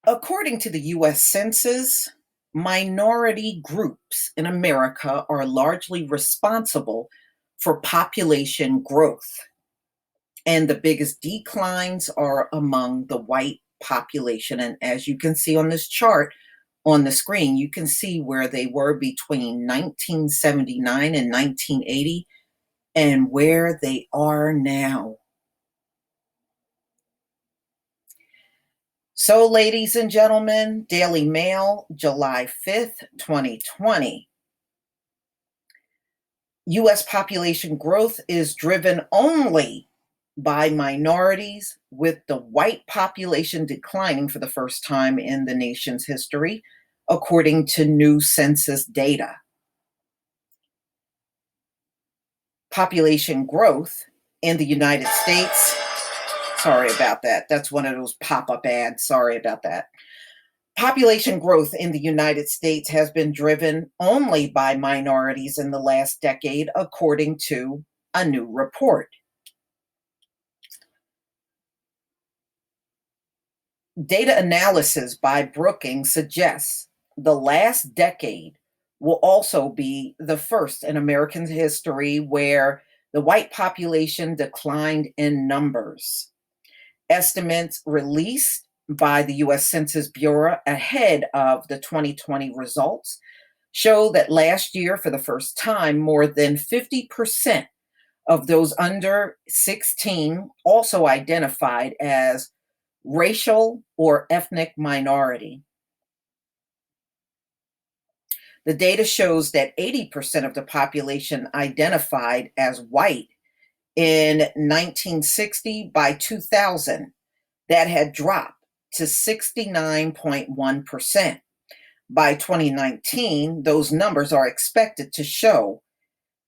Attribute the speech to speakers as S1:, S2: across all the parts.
S1: According to the US Census, minority groups in America are largely responsible for population growth, and the biggest declines are among the white population. And as you can see on this chart on the screen, you can see where they were between 1979 and 1980 and where they are now. So, ladies and gentlemen, Daily Mail, July 5th, 2020. U.S. population growth is driven only by minorities, with the white population declining for the first time in the nation's history, according to new census data. Population growth in the United States. Sorry about that. That's one of those pop-up ads. Sorry about that. Population growth in the United States has been driven only by minorities in the last decade, according to a new report. Data analysis by Brookings suggests the last decade will also be the first in American history where the white population declined in numbers. Estimates released by the US Census Bureau ahead of the 2020 results show that last year, for the first time, more than 50% of those under 16 also identified as racial or ethnic minority. The data shows that 80% of the population identified as white in 1960. By 2000, that had dropped to 69.1%. By 2019, those numbers are expected to show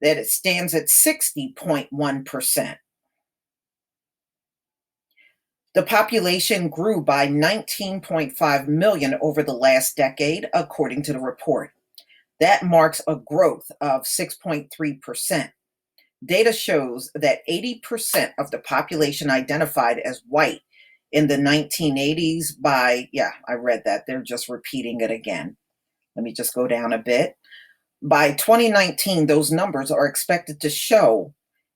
S1: that it stands at 60.1%. The population grew by 19.5 million over the last decade, according to the report. That marks a growth of 6.3%. Data shows that 80% of the population identified as white in the 1980s I read that. They're just repeating it again. Let me just go down a bit. By 2019, those numbers are expected to show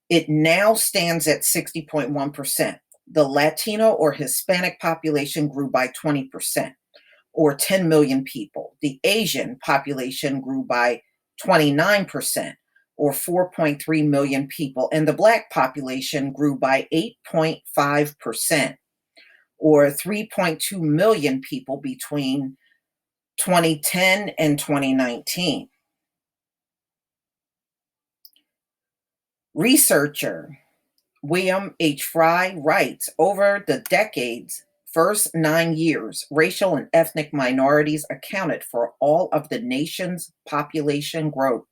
S1: it now stands at 60.1%. The Latino or Hispanic population grew by 20%, or 10 million people. The Asian population grew by 29%, or 4.3 million people. And the Black population grew by 8.5%, or 3.2 million people between 2010 and 2019. Researcher William H. Fry writes, over the decades' first 9 years, racial and ethnic minorities accounted for all of the nation's population growth.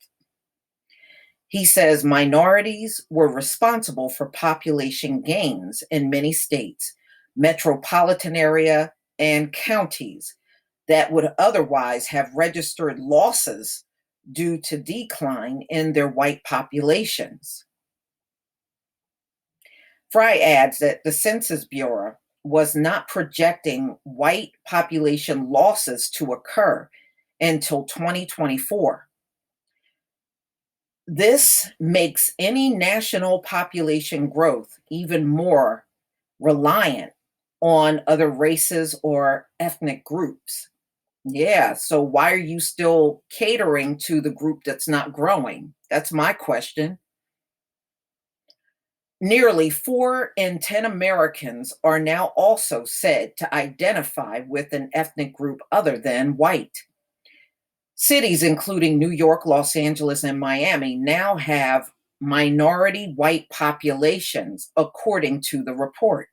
S1: He says minorities were responsible for population gains in many states, metropolitan area, and counties that would otherwise have registered losses due to decline in their white populations. Fry adds that the Census Bureau was not projecting white population losses to occur until 2024. This makes any national population growth even more reliant on other races or ethnic groups. Yeah, so why are you still catering to the group that's not growing? That's my question. Nearly 4 in 10 Americans are now also said to identify with an ethnic group other than white. Cities including New York, Los Angeles, and Miami now have minority white populations, according to the report.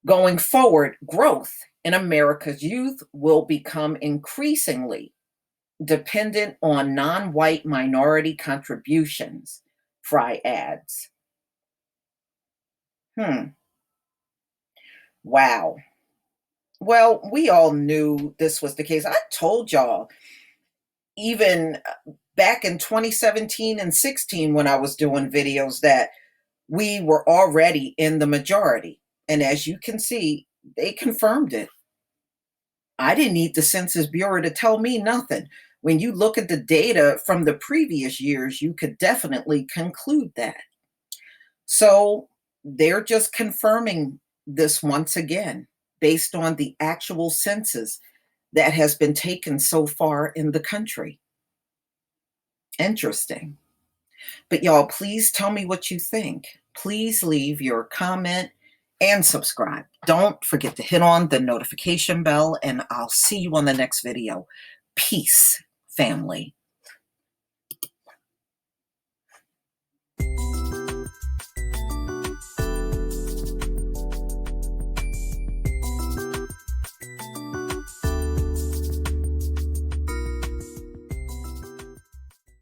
S1: Going forward, growth in America's youth will become increasingly dependent on non-white minority contributions, Fry adds. Wow. Well, we all knew this was the case. I told y'all, even back in 2017 and 16, when I was doing videos, that we were already in the majority. And as you can see, they confirmed it. I didn't need the Census Bureau to tell me nothing. When you look at the data from the previous years, you could definitely conclude that. So they're just confirming this once again based on the actual census that has been taken so far in the country. Interesting. But y'all, please tell me what you think. Please leave your comment and subscribe. Don't forget to hit on the notification bell, and I'll see you on the next video. Peace, family.